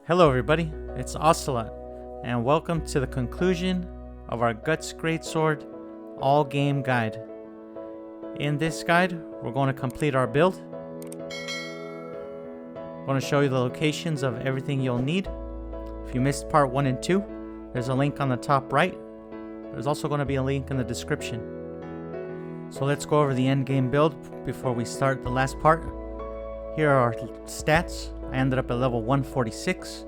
Hello everybody, it's Ocelot, and welcome to the conclusion of our Guts Greatsword all game guide. In this guide, we're going to complete our build. I'm going to show you the locations of everything you'll need. If you missed part 1 and 2, there's a link on the top right. There's also going to be a link in the description. So let's go over the end game build before we start the last part. Here are our stats. I ended up at level 146.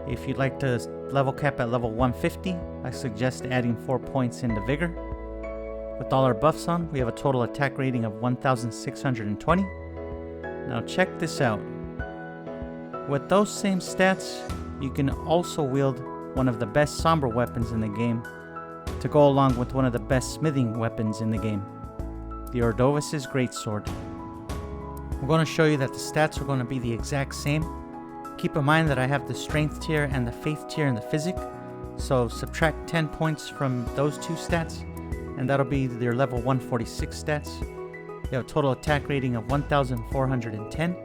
If you'd like to level cap at level 150, I suggest adding 4 points into Vigor. With all our buffs on, we have a total attack rating of 1,620. Now check this out. With those same stats, you can also wield one of the best somber weapons in the game to go along with one of the best smithing weapons in the game, the Ordovis's Greatsword. I'm going to show you that the stats are going to be the exact same. Keep in mind that I have the strength tier and the faith tier in the physic, so subtract 10 points from those two stats, and that'll be your level 146 stats. You have a total attack rating of 1,410.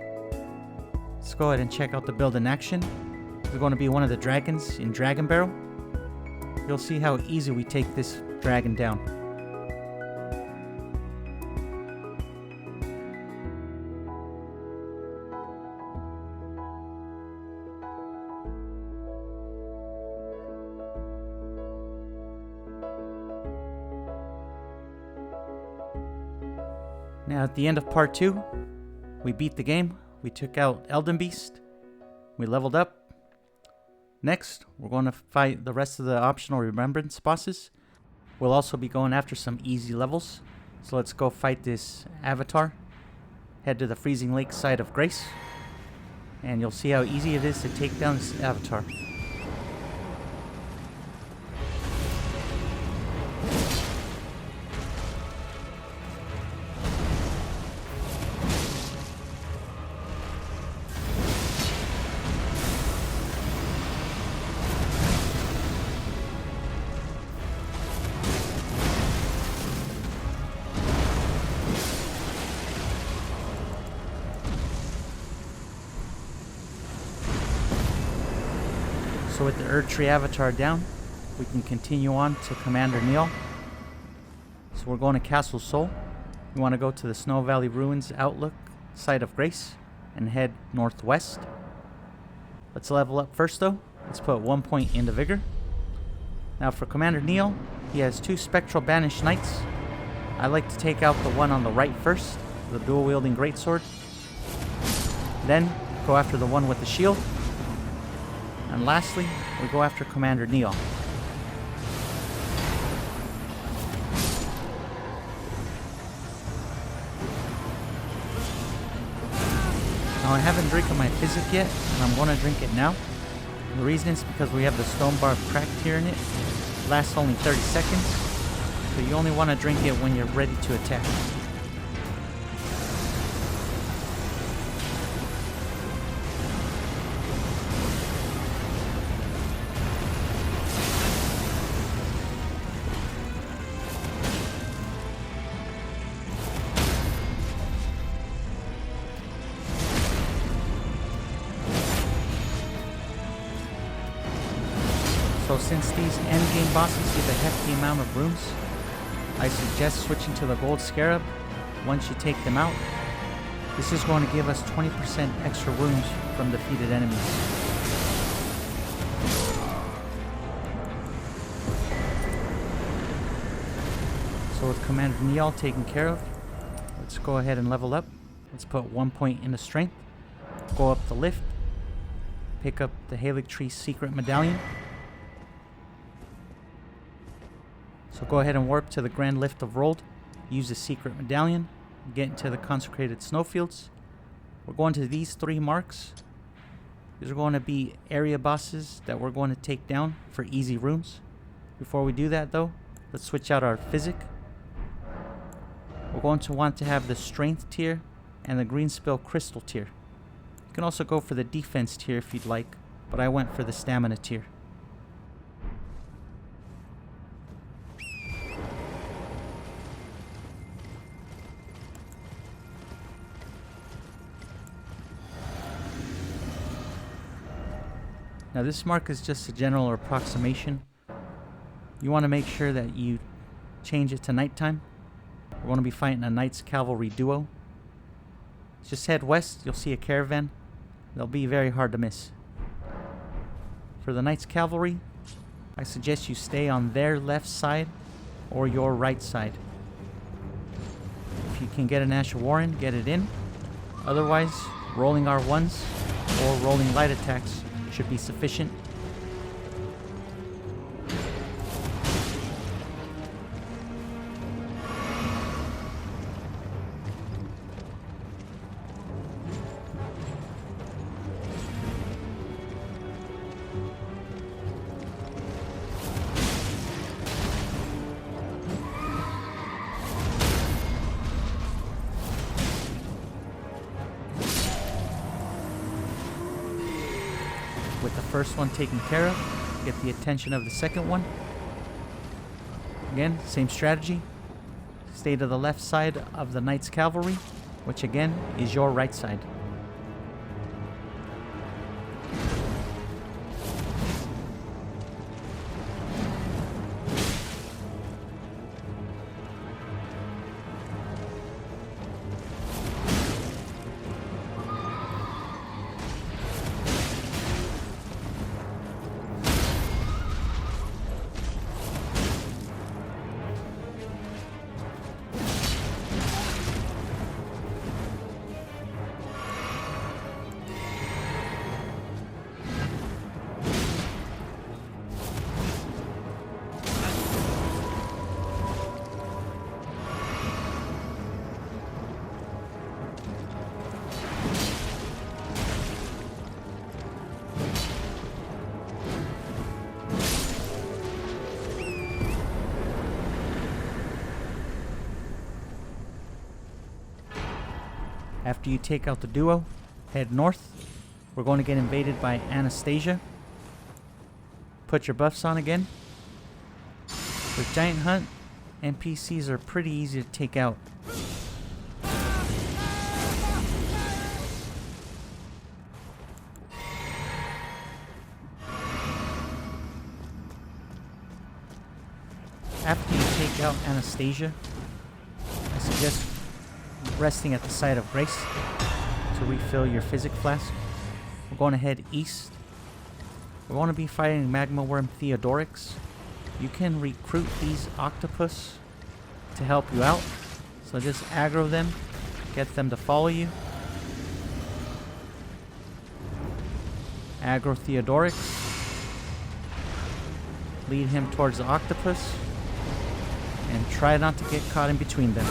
Let's go ahead and check out the build in action. We're going to be one of the dragons in Dragon Barrel. You'll see how easy we take this dragon down. Now at the end of part 2, we beat the game, we took out Elden Beast, we leveled up. Next, we're going to fight the rest of the optional remembrance bosses. We'll also be going after some easy levels, so let's go fight this Avatar. Head to the Freezing Lake side of Grace, and you'll see how easy it is to take down this Avatar. So with the Erdtree Avatar down, we can continue on to Commander Niall. So we're going to Castle Sol. We want to go to the Snow Valley Ruins Outlook site of Grace and head northwest. Let's level up first though. Let's put 1 point into Vigor. Now for Commander Niall, he has 2 Spectral Banished Knights. I like to take out the one on the right first, the dual wielding Greatsword. Then go after the one with the shield. And lastly, we go after Commander Niall. Now I haven't drinking my physic yet, and I'm going to drink it now. The reason is because we have the stone bar cracked here in it. It lasts only 30 seconds, so you only want to drink it when you're ready to attack. So since these endgame bosses give a hefty amount of runes, I suggest switching to the Gold Scarab once you take them out. This is going to give us 20% extra runes from defeated enemies. So with Commander Niall taken care of, let's go ahead and level up. Let's put 1 point into Strength, go up the lift, pick up the Haligtree Secret Medallion. So go ahead and warp to the Grand Lift of Rold, use the Secret Medallion, get into the Consecrated Snowfields. We're going to these 3 marks. These are going to be area bosses that we're going to take down for easy runes. Before we do that though, let's switch out our physic. We're going to want to have the Strength tier and the Green Spill Crystal tier. You can also go for the Defense tier if you'd like, but I went for the Stamina tier. Now this mark is just a general approximation. You want to make sure that you change it to nighttime. We're going to be fighting a Knights Cavalry duo. Just head west, you'll see a caravan. They'll be very hard to miss. For the Knights Cavalry, I suggest you stay on their left side or your right side. If you can get an Ash of Warren, get it in. Otherwise, rolling R1s or rolling light attacks should be sufficient. With the first one taken care of, get the attention of the second one. Again, same strategy. Stay to the left side of the Knights Cavalry, which again is your right side. After you take out the duo, head north. We're going to get invaded by Anastasia. Put your buffs on again. With Giant Hunt, NPCs are pretty easy to take out. After you take out Anastasia, I suggest resting at the site of Grace to refill your physic flask. We're going to head east. We're going to be fighting Magma Worm Theodorix. You can recruit these octopus to help you out. So just aggro them, get them to follow you. Aggro Theodorix. Lead him towards the octopus. And try not to get caught in between them.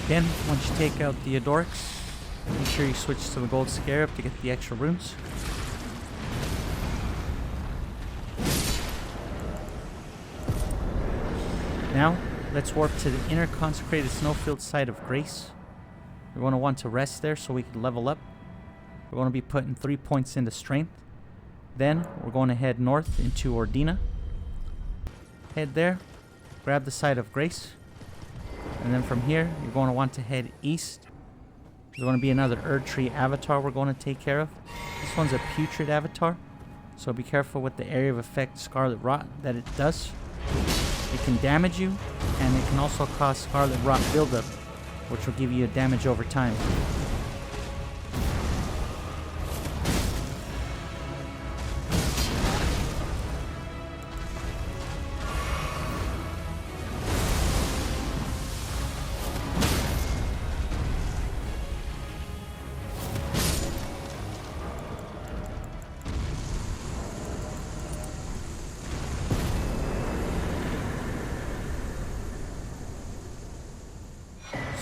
Again, once you take out the Theodorix, make sure you switch to the Gold Scarab to get the extra runes. Now, let's warp to the inner Consecrated Snowfield site of Grace. We're going to want to rest there so we can level up. We're going to be putting 3 points into Strength. Then we're going to head north into Ordina. Head there, grab the Site of Grace, and then from here you're going to want to head east. There's going to be another Erdtree Avatar we're going to take care of. This one's a Putrid Avatar, so be careful with the area of effect Scarlet Rot that it does. It can damage you, and it can also cause Scarlet Rot buildup, which will give you a damage over time.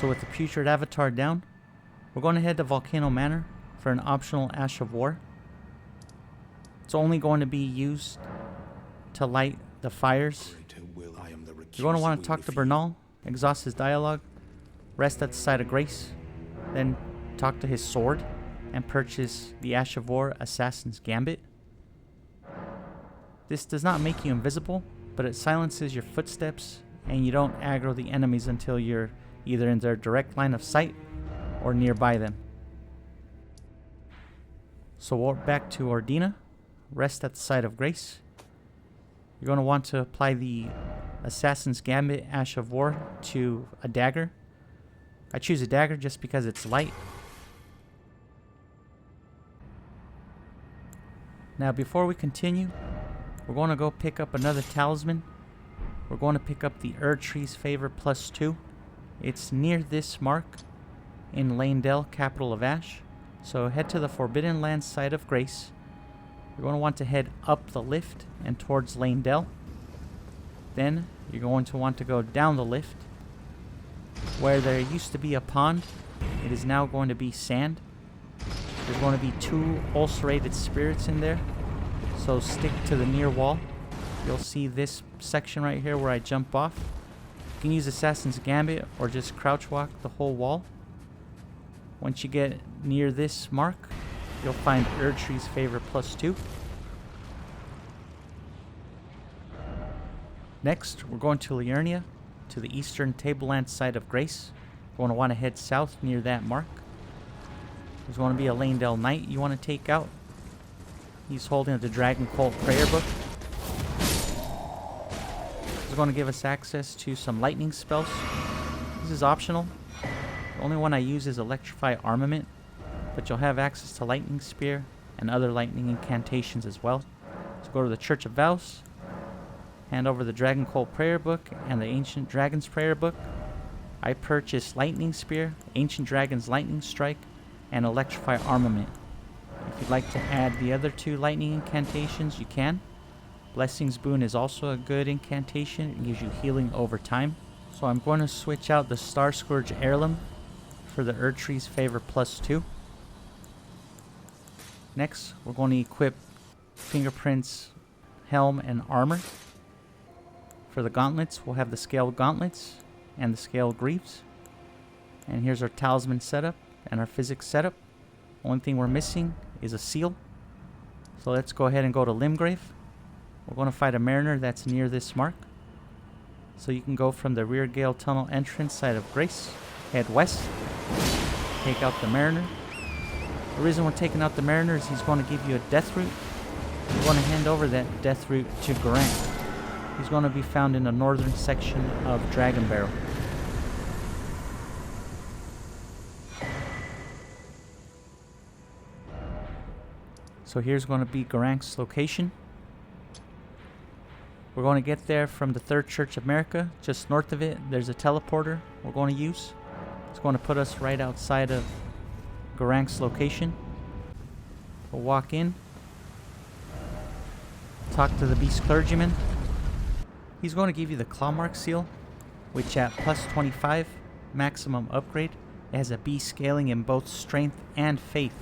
So with the Putrid Avatar down, we're going to head to Volcano Manor for an optional Ash of War. It's only going to be used to light the fires. You're going to want to talk to Bernal, exhaust his dialogue, rest at the Site of Grace, then talk to his sword, and purchase the Ash of War Assassin's Gambit. This does not make you invisible, but it silences your footsteps, and you don't aggro the enemies until you're either in their direct line of sight or nearby them. So walk back to Ordina, rest at the Site of Grace. You're going to want to apply the Assassin's Gambit Ash of War to a dagger. I choose a dagger just because it's light. Now before we continue, we're going to go pick up another talisman. We're going to pick up the Erdtree's Favor +2. It's near this mark in Lanedell, capital of Ash. So head to the Forbidden Lands Site of Grace. You're going to want to head up the lift and towards Lanedell. Then you're going to want to go down the lift. Where there used to be a pond, it is now going to be sand. There's going to be 2 ulcerated spirits in there. So stick to the near wall. You'll see this section right here where I jump off. You can use Assassin's Gambit or just crouch walk the whole wall. Once you get near this mark, you'll find Erdtree's Favor +2. Next, we're going to Liurnia, to the Eastern Tableland Site of Grace. You're going to want to head south near that mark. There's going to be a Lanedell Knight you want to take out. He's holding the Dragon Cult Prayer Book. Is going to give us access to some lightning spells. This is optional. The only one I use is Electrify Armament, but you'll have access to Lightning Spear and other lightning incantations as well. So go to the Church of Vows, hand over the Dragon Cult Prayer Book and the Ancient Dragon's Prayer Book. I purchased Lightning Spear, Ancient Dragon's Lightning Strike, and Electrify Armament. If you'd like to add the other 2 lightning incantations, you can. Blessing's Boon is also a good incantation. It gives you healing over time. So I'm going to switch out the Star Scourge Heirloom for the Erdtree's Favor +2. Next, we're going to equip Fingerprints, Helm, and Armor. For the gauntlets, we'll have the Scaled Gauntlets and the Scaled Greaves. And here's our Talisman setup and our Physics setup. Only thing we're missing is a seal. So let's go ahead and go to Limgrave. We're going to fight a Mariner that's near this mark. So you can go from the Rear Gale Tunnel entrance Site of Grace, head west, take out the Mariner. The reason we're taking out the Mariner is he's going to give you a death root. We're going to hand over that death root to Geraint. He's going to be found in the northern section of Dragon Barrow. So here's going to be Geraint's location. We're going to get there from the Third Church of America. Just north of it, there's a teleporter we're going to use. It's going to put us right outside of Geraint's location. We'll walk in, talk to the Beast Clergyman. He's going to give you the Clawmark seal, which at +25 maximum upgrade, it has a beast scaling in both strength and faith.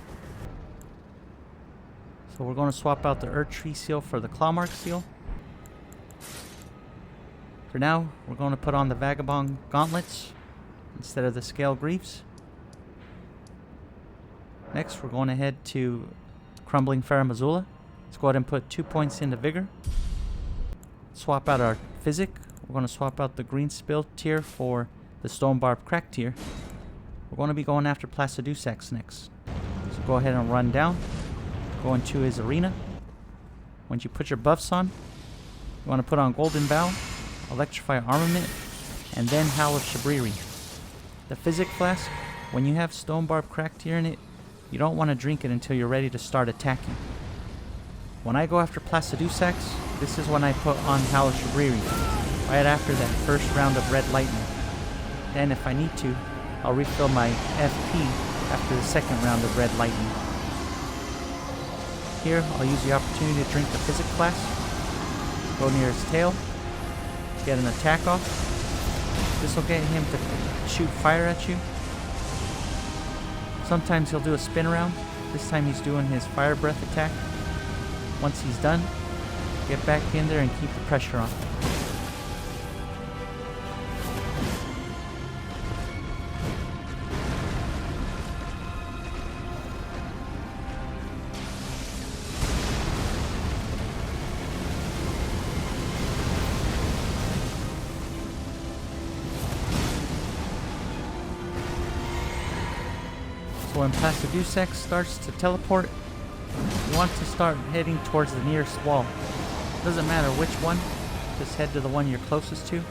So we're going to swap out the Erdtree seal for the Clawmark seal. For now, we're going to put on the Vagabond Gauntlets instead of the Scale Greaves. Next, we're going to head to Crumbling Farum Azula. Let's go ahead and put 2 points into Vigor. Swap out our Physic. We're going to swap out the green spill tier for the Stone Barb Crack tier. We're going to be going after Placidusax next. So go ahead and run down. Go into his arena. Once you put your buffs on, you want to put on Golden Bow, Electrify Armament, and then Howl of Shabriri. The Physic Flask, when you have Stone Barb Crack tier in it, you don't want to drink it until you're ready to start attacking. When I go after Placidusax, this is when I put on Howl of Shabriri, right after that first round of Red Lightning. Then if I need to, I'll refill my FP after the second round of Red Lightning. Here, I'll use the opportunity to drink the Physic Flask, go near his tail, get an attack off. This will get him to shoot fire at you. Sometimes he'll do a spin around. This time he's doing his fire breath attack. Once he's done, get back in there and keep the pressure on. So when Placidusax starts to teleport, you want to start heading towards the nearest wall. Doesn't matter which one, just head to the one you're closest to.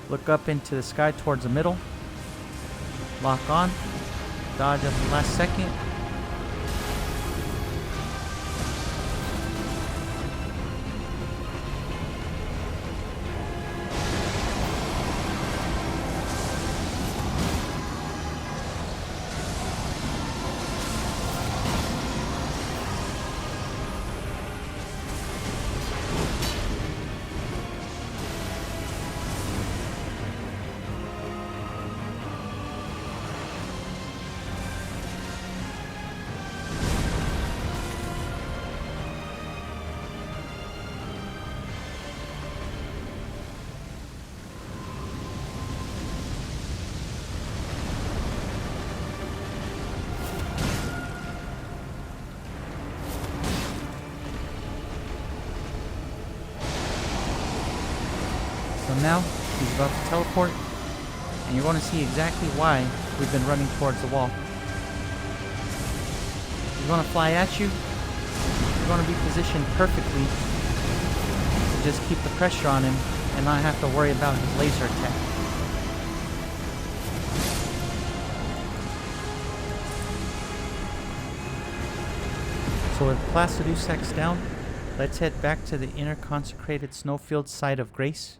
Look up into the sky towards the middle. Lock on. Dodge at the last second. So now he's about to teleport, and you're going to see exactly why we've been running towards the wall. He's going to fly at you. You're going to be positioned perfectly to just keep the pressure on him and not have to worry about his laser attack. So with Placidusax down, let's head back to the inner consecrated Snowfield side of Grace.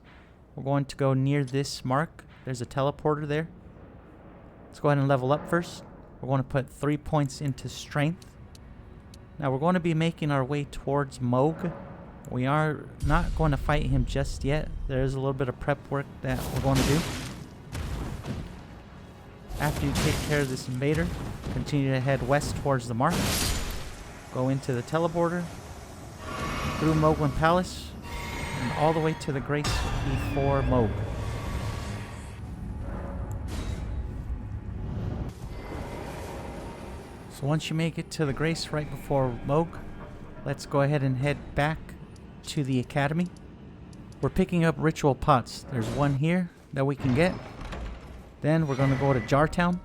We're going to go near this mark. There's a teleporter there. Let's go ahead and level up first. We're going to put 3 points into strength. Now we're going to be making our way towards Mohg. We are not going to fight him just yet. There is a little bit of prep work that we're going to do. After you take care of this invader, continue to head west towards the mark. Go into the teleporter, through Mohg Palace, and all the way to the Grace before Mohg. So once you make it to the Grace right before Mohg, let's go ahead and head back to the Academy. We're picking up ritual pots. There's one here that we can get. Then we're going to go to Jartown.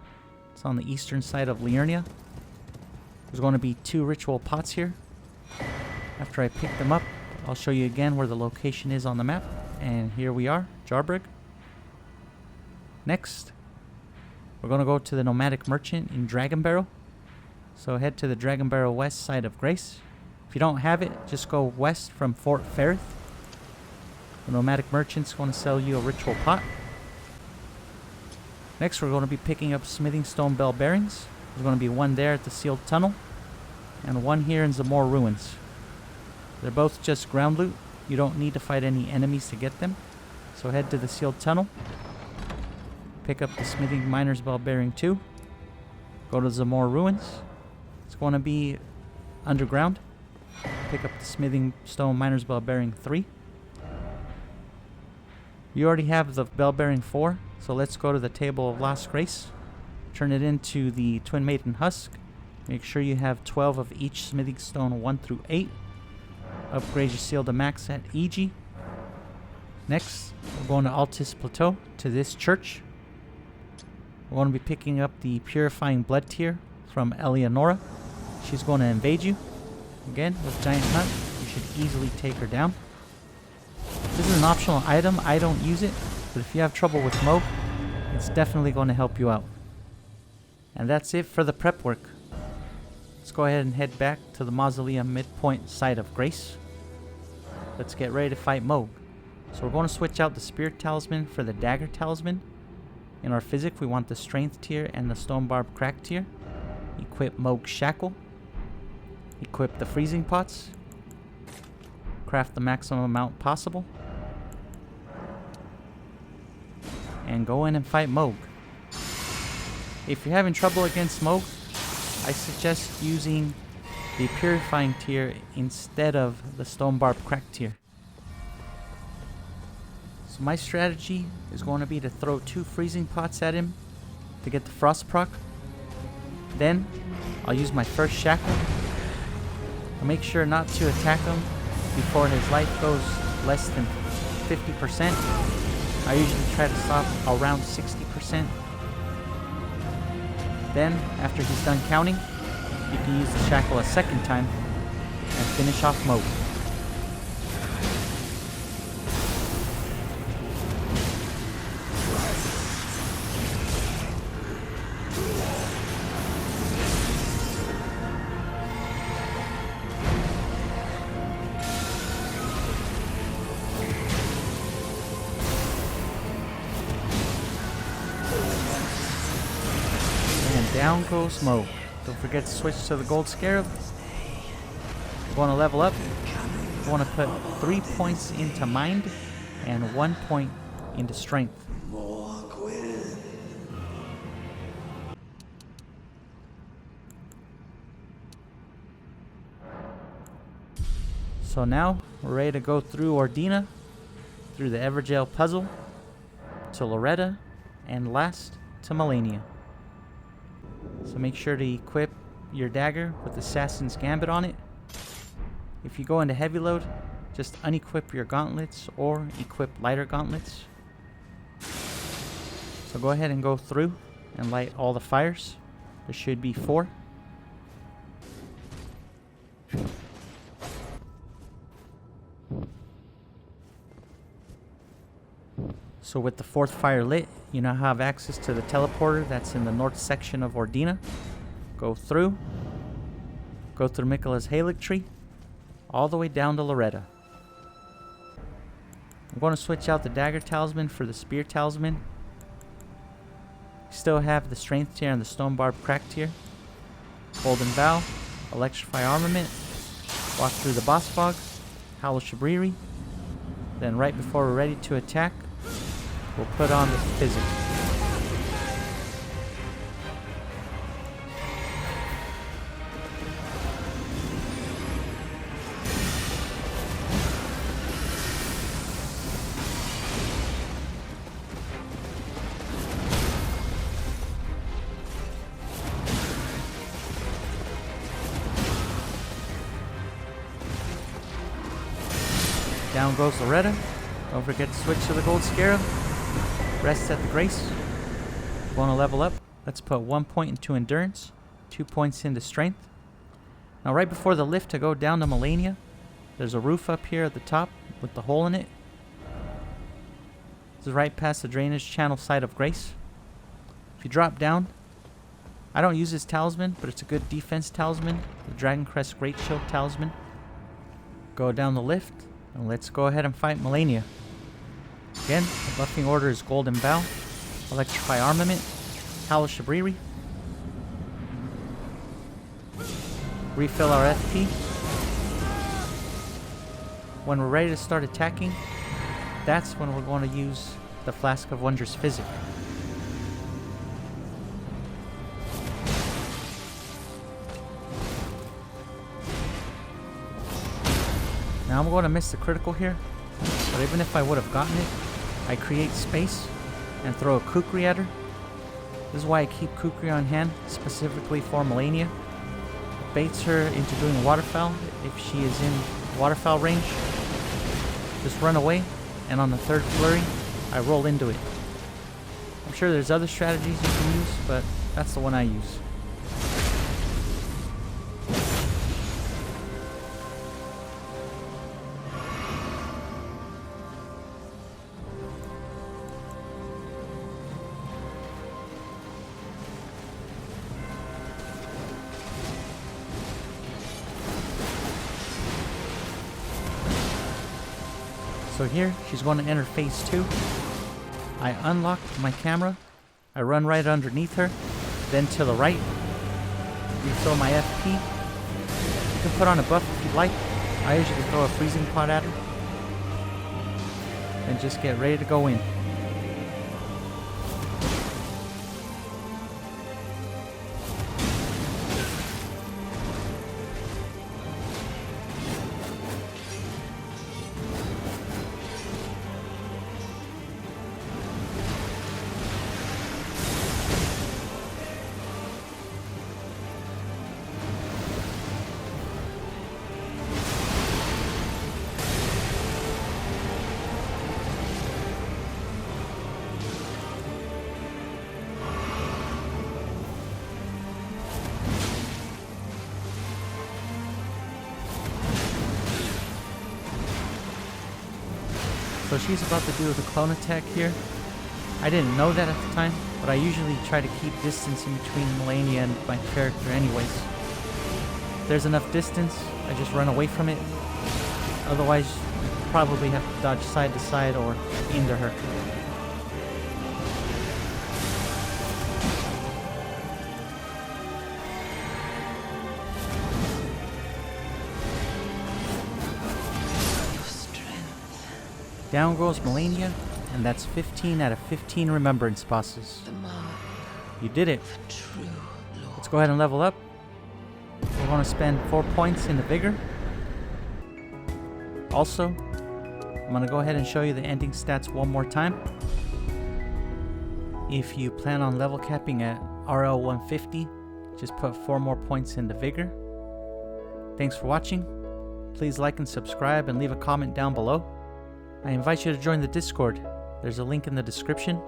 It's on the eastern side of Liurnia. There's going to be 2 ritual pots here. After I pick them up, I'll show you again where the location is on the map. And here we are, Jarbrug. Next, we're going to go to the Nomadic Merchant in Dragon Barrow. So head to the Dragon Barrow west side of Grace. If you don't have it, just go west from Fort Ferrith. The Nomadic Merchant's going to sell you a ritual pot. Next, we're going to be picking up Smithing Stone Bell Bearings. There's going to be one there at the Sealed Tunnel, and one here in Zamor Ruins. They're both just ground loot. You don't need to fight any enemies to get them. So head to the Sealed Tunnel. Pick up the Smithing Miner's Bell Bearing 2. Go to Zamor Ruins. It's going to be underground. Pick up the Smithing Stone Miner's Bell Bearing 3. You already have the Bell Bearing 4, so let's go to the Table of Lost Grace. Turn it into the Twin Maiden Husk. Make sure you have 12 of each smithing stone 1 through 8. Upgrade your seal to max at EG. Next, we're going to Altus Plateau to this church. We're going to be picking up the Purifying Blood tier from Eleonora. She's going to invade you. Again, with Giant Hunt, you should easily take her down. This is an optional item. I don't use it, but if you have trouble with Mohg, it's definitely going to help you out. And that's it for the prep work. Let's go ahead and head back to the Mausoleum Midpoint Site of Grace. Let's get ready to fight Mohg. So we're going to switch out the Spirit Talisman for the Dagger Talisman. In our Physic, we want the Strength tier and the Stone Barb Crack tier. Equip Mohg Shackle. Equip the Freezing Pots. Craft the maximum amount possible. And go in and fight Mohg. If you're having trouble against Mohg, I suggest using the Purifying tier instead of the Stone Barb Crack tier. So my strategy is going to be to throw 2 Freezing Pots at him to get the Frost proc. Then I'll use my first Shackle. I'll make sure not to attack him before his life goes less than 50%. I usually try to stop around 60%. Then, after he's done counting, you can use the Shackle a second time and finish off Mohg. Down goes Mohg. Don't forget to switch to the Gold Scarab. You want to level up. You want to put 3 points into Mind and 1 point into Strength. So now we're ready to go through Ordina, through the Evergaol puzzle, to Loretta, and last to Malenia. So make sure to equip your dagger with Assassin's Gambit on it. If you go into heavy load, just unequip your gauntlets or equip lighter gauntlets. So go ahead and go through and light all the fires. There should be 4. So with the 4th fire lit, you now have access to the teleporter that's in the north section of Ordina. Go through Miquella's Haligtree, all the way down to Loretta. I'm going to switch out the Dagger Talisman for the Spear Talisman. Still have the Strength tier and the Stone Barb Crack tier. Golden Vow, Electrify Armament, walk through the Boss Fog, Howl Shabriri. Then right before we're ready to attack, we'll put on the Physic. Down goes Loretta. Don't forget to switch to the Gold Scarab. Rest at the Grace. Want to level up? Let's put 1 point into Endurance, 2 points into Strength. Now right before the lift to go down to Malenia, there's a roof up here at the top with the hole in it. This is right past the drainage channel side of Grace. If you drop down, I don't use this talisman, but it's a good defense talisman, the Dragon Crest Great Shield talisman. Go down the lift, and let's go ahead and fight Malenia. Again, the buffing order is Golden Vow, Electrify Armament, Howl Shabriri. Refill our FP. When we're ready to start attacking, that's when we're going to use the Flask of Wondrous Physic. Now I'm going to miss the critical here, but even if I would have gotten it, I create space and throw a Kukri at her. This is why I keep Kukri on hand, specifically for Malenia. baits her into doing waterfowl if she is in waterfowl range. Just run away, and on the third flurry, I roll into it. I'm sure there's other strategies you can use, but that's the one I use. So here, she's going to enter phase 2. I unlock my camera, I run right underneath her, then to the right, refill my FP. You can put on a buff if you'd like. I usually throw a freezing pot at her, and just get ready to go in. So she's about to do the clone attack here. I didn't know that at the time, but I usually try to keep distance in between Malenia and my character anyways. If there's enough distance, I just run away from it. Otherwise, you probably have to dodge side to side or into her. Down goes Malenia, and that's 15 out of 15 remembrance bosses. You did it. Let's go ahead and level up. We're going to spend 4 points in the Vigor. Also, I'm going to go ahead and show you the ending stats one more time. If you plan on level capping at RL 150, just put 4 more points in the Vigor. Thanks for watching. Please like and subscribe and leave a comment down below. I invite you to join the Discord. There's a link in the description.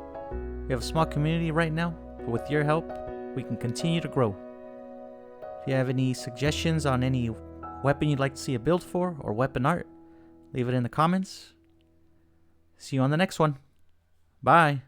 We have a small community right now, but with your help, we can continue to grow. If you have any suggestions on any weapon you'd like to see a build for, or weapon art, leave it in the comments. See you on the next one. Bye.